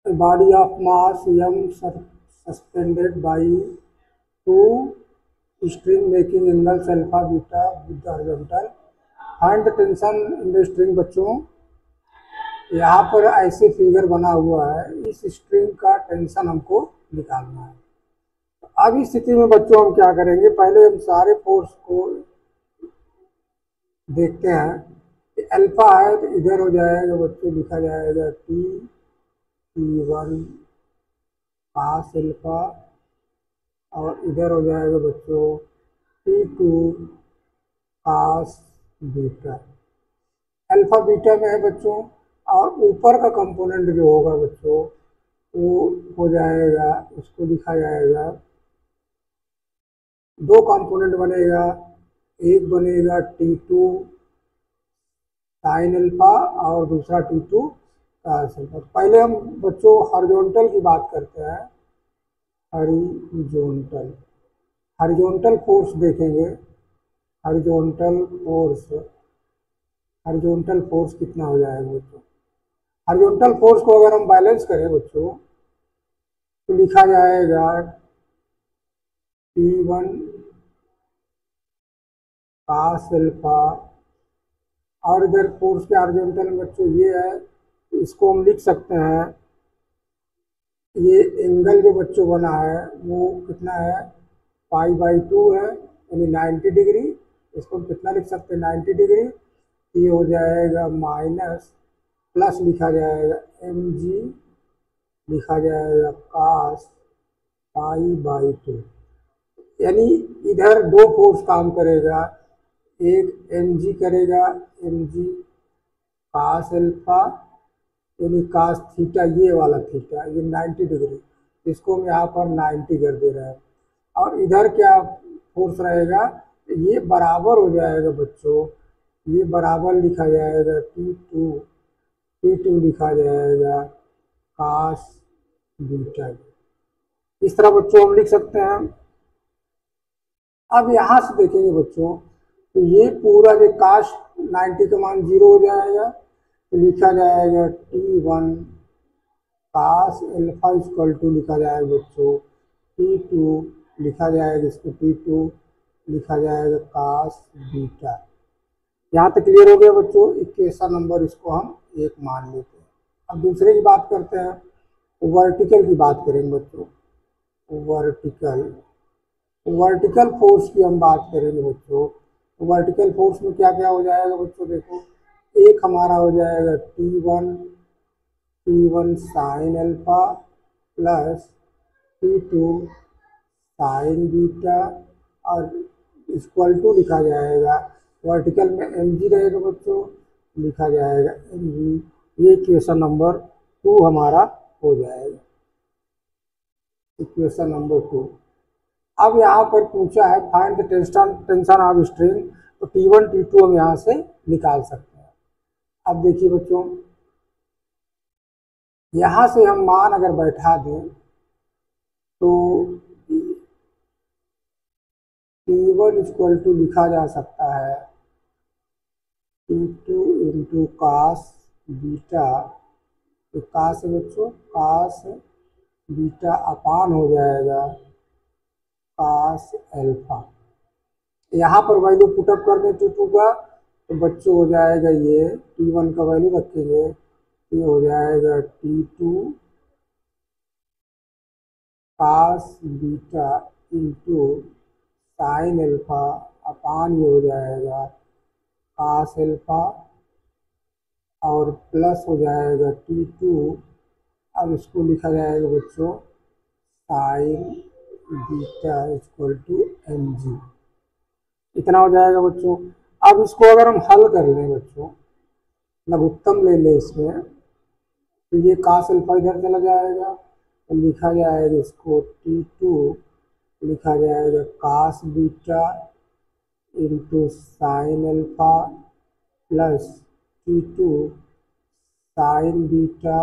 A body of mass m suspended by two string making angles alpha beta with the horizontal. Find the tension in the string। बच्चों यहाँ पर ऐसे figure बना हुआ है, इस स्ट्रिंग का टेंशन हमको निकालना है। अब इस स्थिति में बच्चों हम क्या करेंगे, पहले हम सारे फोर्स को देखते हैं कि अल्फा है तो इधर हो जाएगा बच्चों, लिखा जाएगा T1 कास अल्फा, और इधर हो जाएगा बच्चों T2 cos beta. Alpha beta में है बच्चों, और ऊपर का कंपोनेंट जो होगा बच्चों वो हो जाएगा, उसको लिखा जाएगा, दो कंपोनेंट बनेगा, एक बनेगा T2 साइन अल्फा और दूसरा T2 कास अल्फा। पहले हम बच्चों हॉरिजॉन्टल की बात करते हैं, हॉरिजॉन्टल हॉरिजॉन्टल फोर्स देखेंगे। हॉरिजॉन्टल फोर्स कितना हो जाएगा बच्चों, हॉरिजॉन्टल फोर्स को अगर हम बैलेंस करें बच्चों तो लिखा जाएगा T1 कास अल्फा, और इधर फोर्स के हॉरिजॉन्टल में बच्चों ये है, इसको हम लिख सकते हैं, ये एंगल जो बच्चों बना है वो कितना है, π/2 है, यानी 90 डिग्री। इसको हम कितना लिख सकते हैं, 90 डिग्री। ये हो जाएगा माइनस प्लस लिखा जाएगा mg, लिखा जाएगा cos π/2, यानी इधर दो फोर्स काम करेगा, एक mg करेगा, mg cos अल्फा यानी cos थीटा, ये वाला थीटा, ये 90 डिग्री, इसको हम यहाँ पर 90 कर दे रहे हैं। और इधर क्या फोर्स रहेगा, ये बराबर हो जाएगा बच्चों, ये बराबर लिखा जाएगा T2 लिखा जाएगा cos बीटा। इस तरह बच्चों हम लिख सकते हैं। अब यहाँ से देखेंगे बच्चों तो ये पूरा जो cos 90 का मान 0 हो जाएगा, तो लिखा जाएगा T1 cos alpha equal to लिखा जाएगा बच्चों T2, लिखा जाएगा इसको T2 लिखा जाएगा कास बीटा। यहाँ तक क्लियर हो गया बच्चों। इक्वेशन नंबर इसको हम 1 मान लेते हैं। अब दूसरे की बात करते हैं, वर्टिकल की बात करेंगे बच्चों। वर्टिकल फोर्स की हम बात करेंगे बच्चों। वर्टिकल फोर्स में क्या क्या हो जाएगा बच्चों, देखो एक हमारा हो जाएगा T1 sign alpha plus T2 sine beta, और इक्वल टू लिखा जाएगा, वर्टिकल में mg रहेगा बच्चों, लिखा जाएगा mg। ये इक्वेशन नंबर 2 हमारा हो जाएगा, इक्वेशन नंबर 2। अब यहाँ पर पूछा है find the tension of string, तो T1 T2 हम यहाँ से निकाल सकते हैं। अब देखिए बच्चों, यहाँ से हम मान अगर बैठा दें तो T1 इक्वल टू लिखा जा सकता है T2 इंटू कास बीटा, तो कास बच्चों कास बीटा अपान हो जाएगा कास अल्फा। यहाँ पर वैल्यू पुटअप कर दें T2 का, तो बच्चों हो जाएगा ये T1 का वैल्यू रखेंगे, ये हो जाएगा T2 cos beta into sine alpha upon ये हो जाएगा कास अल्फा, और प्लस हो जाएगा T2, अब इसको लिखा जाएगा बच्चों sine beta equal to mg। इतना हो जाएगा बच्चों। अब इसको अगर हम हल कर लें बच्चों, लघुत्तम ले लें इसमें, तो ये कास अल्फा इधर चला जाएगा, तो लिखा जाएगा इसको T2 लिखा जाएगा cos beta into sine alpha plus T2 sine beta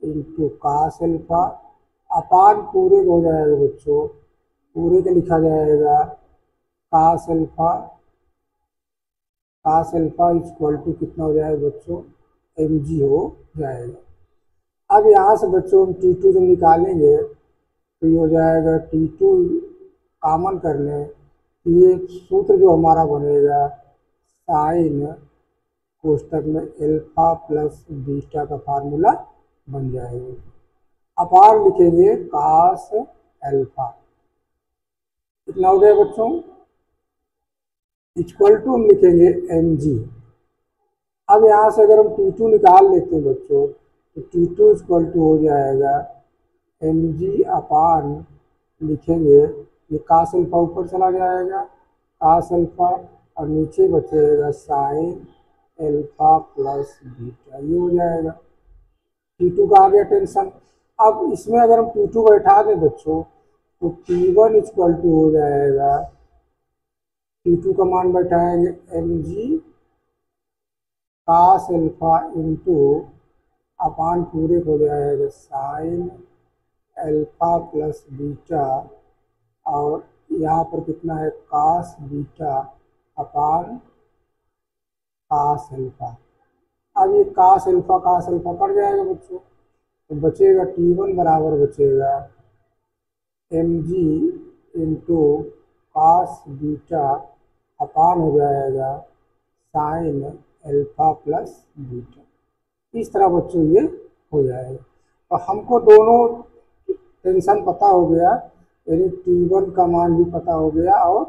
into cos alpha upon पूरे हो जाएगा बच्चों, पूरे का लिखा जाएगा कास अल्फा इक्वल टू कितना हो जाएगा बच्चों, mg हो जाएगा। अब यहाँ से बच्चों हम T2 जब निकालेंगे तो ये हो जाएगा T2 कॉमन कर लें, ये सूत्र जो हमारा बनेगा साइन कोष्टक में अल्फा प्लस बीटा का फार्मूला बन जाएगा। अपार लिखेंगे कास अल्फा, कितना हो गया बच्चों, इक्वल टू हम लिखेंगे mg। अब यहाँ से अगर हम T2 निकाल लेते हैं बच्चों तो T2 इक्वल टू हो जाएगा mg अपान लिखेंगे, ये कास अल्फा ऊपर चला जाएगा कास अल्फा और नीचे बचेगा साइन अल्फा प्लस बीटा, ये हो जाएगा। T2 का आ गया टेंशन। अब इसमें अगर हम T2 बैठा दें बच्चों तो T1 इक्वल टू हो जाएगा, T2 का मान बैठाएंगे mg कास अल्फा इंटू अपान पूरे हो जाएगा साइन अल्फा प्लस बीटा, और यहाँ पर कितना है कास बीटा अपान कास अल्फा। अब ये कास अल्फा कट जाएगा बच्चों, तो बचेगा T1 बराबर बचेगा mg into cos beta upon हो जाएगा साइन अल्फा प्लस बीटा। इस तरह बच्चों ये हो जाएगा। तो हमको दोनों टेंशन पता हो गया, यानी T1 का मान भी पता हो गया और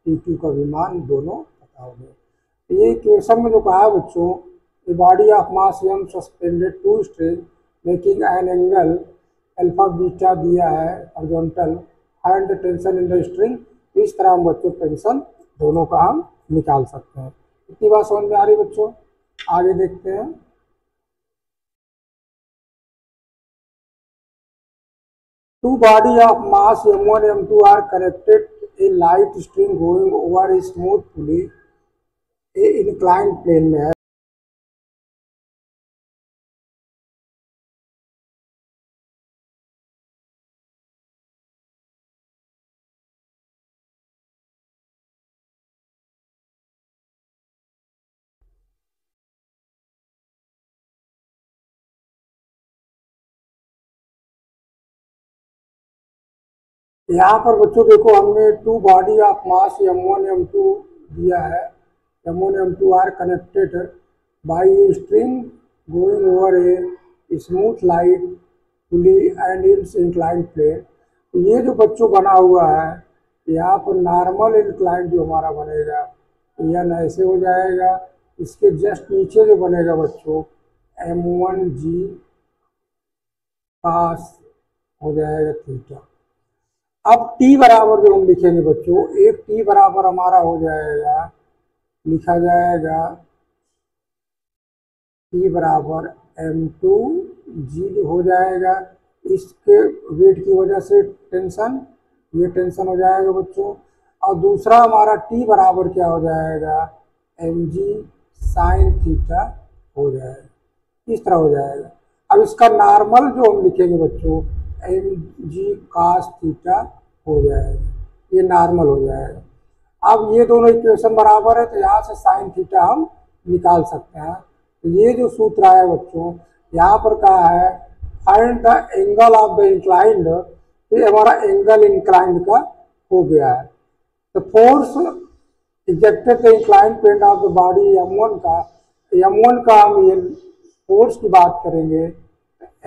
T2 का भी मान दोनों पता हो गया। ये क्वेश्चन में जो कहा बच्चों, a body of mass m suspended to string making an angle alpha beta दिया है horizontal, find the tension in the string. इस तरह हम बच्चों टेंशन दोनों का हम निकाल सकते हैं। इतनी बात समझ में आ रही बच्चों, आगे देखते हैं। Two body of mass m1 m2 are connected a light string going over a smooth pulley a inclined plane में है। यहाँ पर बच्चों देखो हमने to body of mass m1 m2 दिया है, m1 m2 are connected by a string going over a smooth light pulley and it's inclined plane. तो ये जो बच्चों बना हुआ है, यहाँ पर नॉर्मल इंक्लाइंड जो हमारा बनेगा यह ऐसे हो जाएगा, इसके जस्ट नीचे जो बनेगा बच्चों m1g कास हो जाएगा थीटा। अब t बराबर जो हम लिखेंगे बच्चों, एक t बराबर हमारा हो जाएगा, लिखा जाएगा t बराबर m2g हो जाएगा। इसके वेट की वजह से टेंशन, ये टेंशन हो जाएगा बच्चों। और दूसरा हमारा t बराबर क्या हो जाएगा, mg साइन थीटा हो जाएगा, इस तरह हो जाएगा। अब इसका नॉर्मल जो हम लिखेंगे बच्चों mg cos थीटा हो जाएगा, ये नॉर्मल हो जाएगा। अब ये दोनों इक्वेशन बराबर है तो यहाँ से साइन थीटा हम निकाल सकते हैं। तो ये जो सूत्र है बच्चों, यहाँ पर कहा है find the angle of the inclined, ये हमारा एंगल इंक्लाइंड का हो गया है। तो force exerted the inclined plane of the body m1 का हम ये फोर्स की बात करेंगे,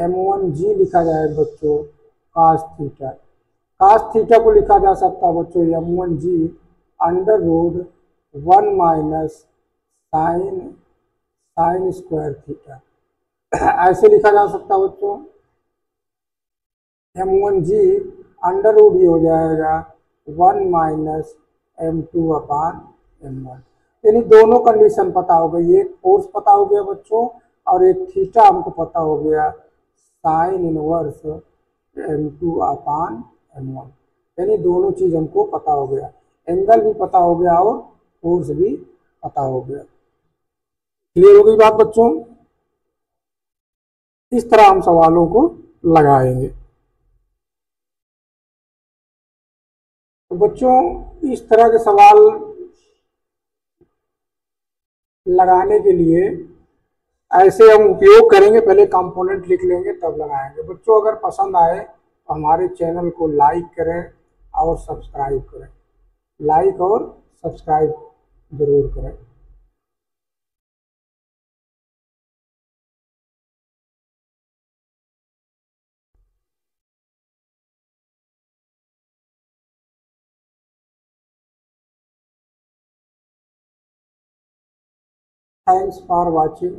m1g लिखा जाएगा बच्चों कास थीटा। कास थीटा को लिखा जा सकता है बच्चों m1g under root 1 minus sine square theta, ऐसे लिखा जा सकता है बच्चों। m1g अंडर रूट ये हो जाएगा 1 माइनस m2 अपान m1। यानी दोनों कंडीशन पता हो गई, एक फोर्स पता हो गया बच्चों और एक थीटा हमको पता हो गया साइन इनवर्स m2 अपान m1, यानी दोनों चीज हमको पता हो गया, एंगल भी पता हो गया और फोर्स भी पता हो गया। क्लियर हो गई बात बच्चों? इस तरह हम सवालों को लगाएंगे। तो बच्चों इस तरह के सवाल लगाने के लिए ऐसे हम उपयोग करेंगे, पहले कंपोनेंट लिख लेंगे तब लगाएंगे। बच्चों अगर पसंद आए तो हमारे चैनल को लाइक करें और सब्सक्राइब करें, लाइक और सब्सक्राइब जरूर करें। Thanks for watching.